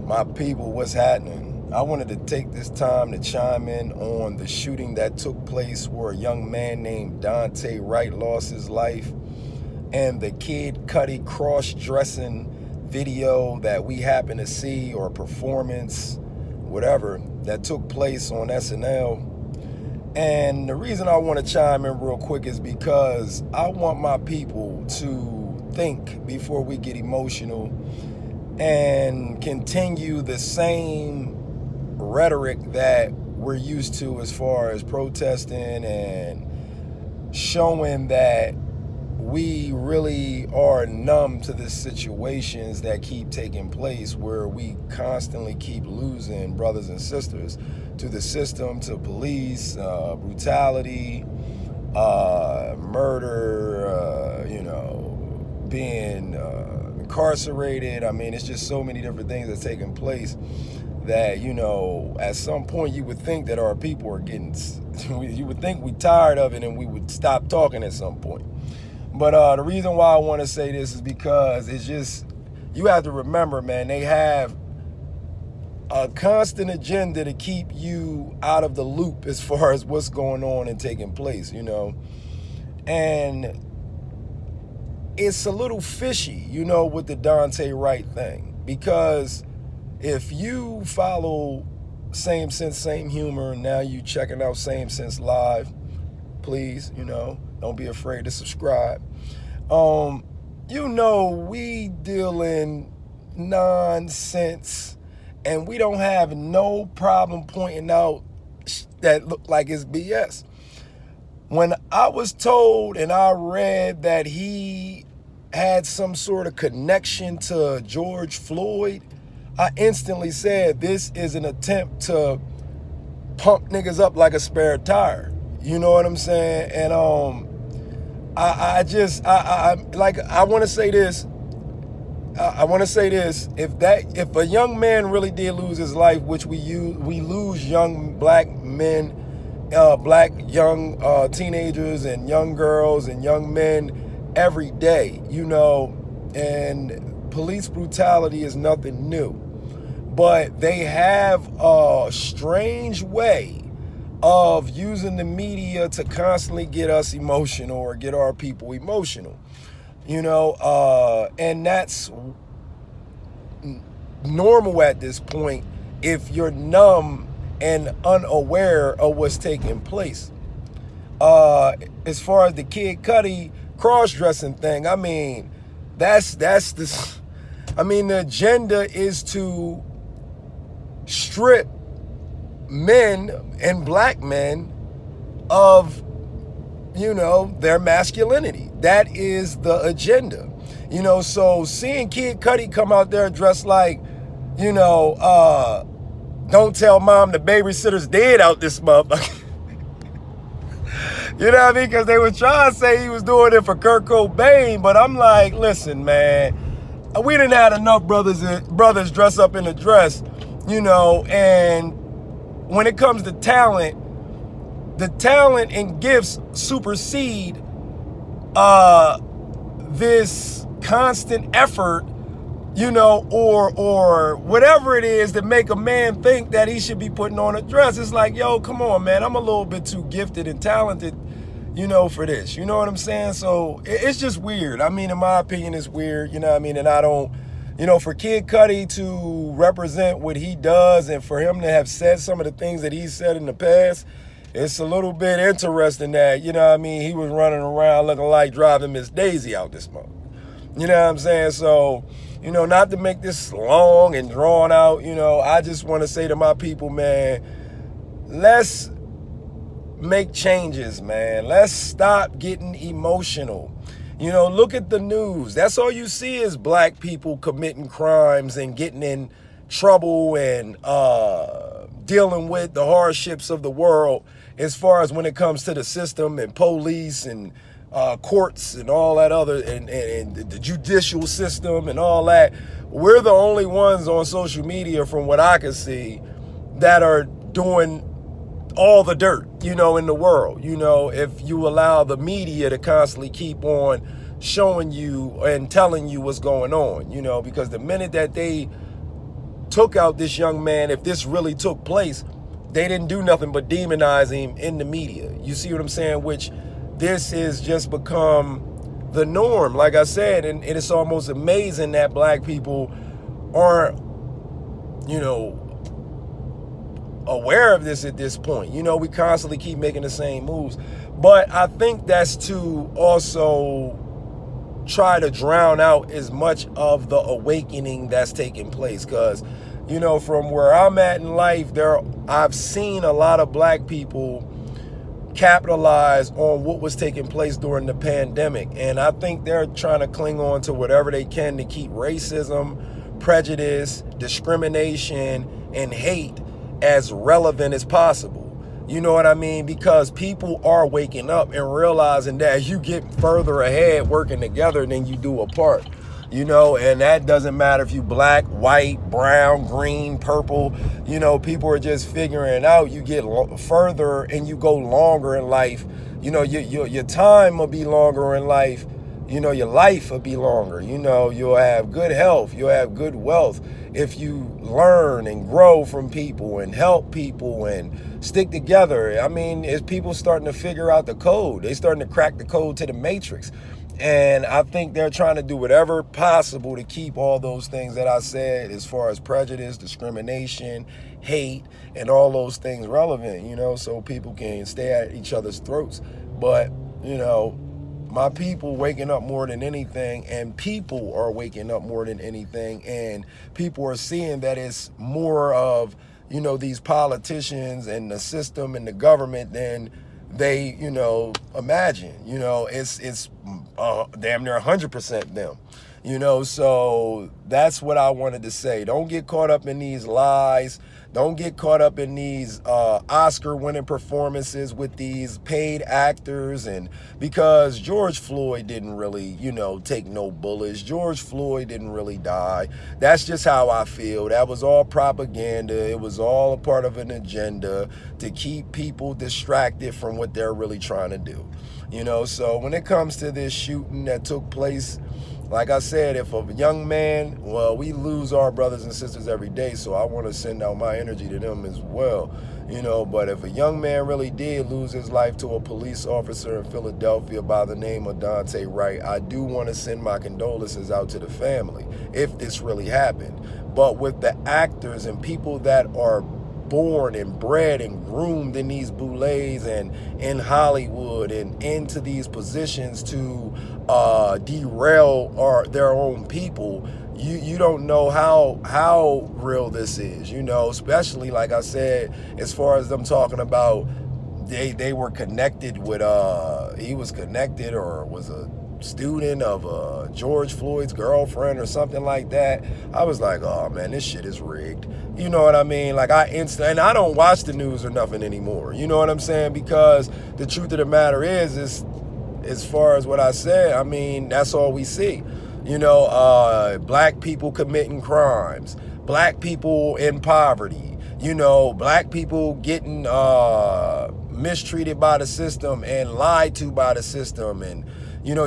My people, what's happening? I wanted to take this time to chime in on the shooting that took place where a young man named Daunte Wright lost his life, and the Kid Cudi cross-dressing video that we happen to see, or performance, whatever, that took place on SNL. And the reason I want to chime in real quick is because I want my people to think before we get emotional and continue the same rhetoric that we're used to as far as protesting and showing that we really are numb to the situations that keep taking place, where we constantly keep losing brothers and sisters to the system, to police, brutality, murder, being incarcerated. I mean, it's just so many different things that's taking place that, at some point you would think that our people are getting, you would think we tired of it and we would stop talking at some point. But the reason why I want to say this is because it's just, you have to remember, man, they have a constant agenda to keep you out of the loop as far as what's going on and taking place, And it's a little fishy, with the Daunte Wright thing. Because if you follow Same Sense, Same Humor, and now you checking out Same Sense Live, please, don't be afraid to subscribe. We deal in nonsense, and we don't have no problem pointing out that look like it's BS. When I was told and I read that he had some sort of connection to George Floyd, I instantly said this is an attempt to pump niggas up like a spare tire. You know what I'm saying? And I want to say this. I want to say this. If a young man really did lose his life, which we lose young black men, black young teenagers and young girls and young men every day, and police brutality is nothing new. But they have a strange way of using the media to constantly get us emotional or get our people emotional, and that's normal at this point if you're numb and unaware of what's taking place. As far as the Kid Cudi cross-dressing thing, I mean, the agenda is to strip men and black men of, their masculinity. That is the agenda. So seeing Kid Cudi come out there dressed like, don't tell mom the babysitter's dead out this motherfucker. You know what I mean? Because they were trying to say he was doing it for Kurt Cobain, but I'm like, listen, man, we didn't have enough brothers dress up in a dress, and when it comes to talent, the talent and gifts supersede this constant effort, or whatever it is that make a man think that he should be putting on a dress. It's like, yo, come on, man, I'm a little bit too gifted and talented, for this. You know what I'm saying? So it's just weird. I mean, in my opinion, it's weird, and I don't, for Kid Cudi to represent what he does and for him to have said some of the things that he said in the past, it's a little bit interesting that, he was running around looking like driving Miss Daisy out this month. You know what I'm saying? So, not to make this long and drawn out, I just want to say to my people, man, let's make changes, man. Let's stop getting emotional. Look at the news. That's all you see is black people committing crimes and getting in trouble and dealing with the hardships of the world as far as when it comes to the system and police and courts and all that other, and the judicial system and all that. We're the only ones on social media, from what I can see, that are doing all the dirt, in the world. If you allow the media to constantly keep on showing you and telling you what's going on, because the minute that they took out this young man, if this really took place, they didn't do nothing but demonize him in the media. You see what I'm saying? Which this has just become the norm, like I said, and it's almost amazing that black people aren't, aware of this at this point. We constantly keep making the same moves. But I think that's to also try to drown out as much of the awakening that's taking place. Because, from where I'm at in life, I've seen a lot of black people capitalize on what was taking place during the pandemic. And I think they're trying to cling on to whatever they can to keep racism, prejudice, discrimination, and hate as relevant as possible. You know what I mean? Because people are waking up and realizing that you get further ahead working together than you do apart. And that doesn't matter if you black, white, brown, green, purple. People are just figuring it out. You get further and you go longer in life. Your time will be longer in life. Your life will be longer. You'll have good health. You'll have good wealth if you learn and grow from people and help people and stick together. I mean, it's people starting to figure out the code. They're starting to crack the code to the matrix. And I think they're trying to do whatever possible to keep all those things that I said as far as prejudice, discrimination, hate, and all those things relevant, so people can stay at each other's throats. But, my people waking up more than anything, and people are waking up more than anything, and people are seeing that it's more of, these politicians and the system and the government than they, imagine. It's damn near 100% them. So that's what I wanted to say. Don't get caught up in these lies. Don't get caught up in these Oscar-winning performances with these paid actors. And because George Floyd didn't really, take no bullets. George Floyd didn't really die. That's just how I feel. That was all propaganda. It was all a part of an agenda to keep people distracted from what they're really trying to do. So when it comes to this shooting that took place, like I said, if a young man, well, we lose our brothers and sisters every day, so I want to send out my energy to them as well, but if a young man really did lose his life to a police officer in Philadelphia by the name of Daunte Wright, I do want to send my condolences out to the family if this really happened. But with the actors and people that are born and bred and groomed in these boules and in Hollywood and into these positions to derail their own people, you don't know how real this is, especially like I said, as far as them talking about they were connected with he was connected or was a student of George Floyd's girlfriend or something like that. I was like, oh man, this shit is rigged. You know what I mean? Like and I don't watch the news or nothing anymore. You know what I'm saying? Because the truth of the matter is as far as what I said, I mean, that's all we see. Black people committing crimes, black people in poverty, black people getting mistreated by the system and lied to by the system, and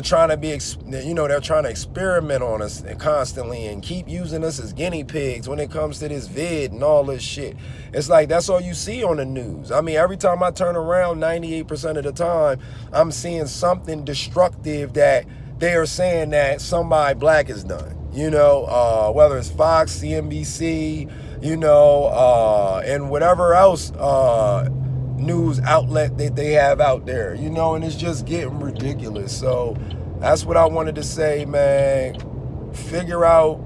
trying to be, they're trying to experiment on us constantly and keep using us as guinea pigs when it comes to this vid and all this shit. It's like, that's all you see on the news. I mean, every time I turn around, 98% of the time, I'm seeing something destructive that they are saying that somebody black has done, whether it's Fox, CNBC, and whatever else, news outlet that they have out there, and it's just getting ridiculous. So that's what I wanted to say, man. Figure out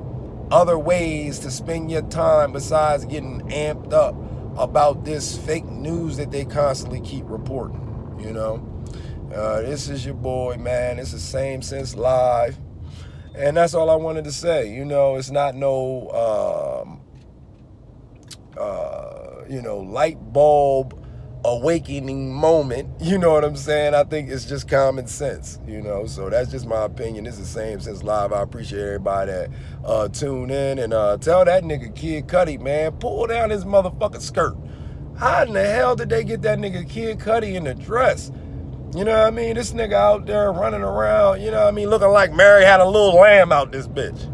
other ways to spend your time besides getting amped up about this fake news that they constantly keep reporting. This is your boy, man. This is Same Sense Live, and that's all I wanted to say. It's not no light bulb awakening moment, you know what I'm saying? I think it's just common sense, so that's just my opinion. This is Same Sense Live. I appreciate everybody that tune in, and tell that nigga Kid Cudi, man, pull down his motherfucking skirt. How in the hell did they get that nigga Kid Cudi in the dress? You know what I mean? This nigga out there running around, looking like Mary had a little lamb out this bitch.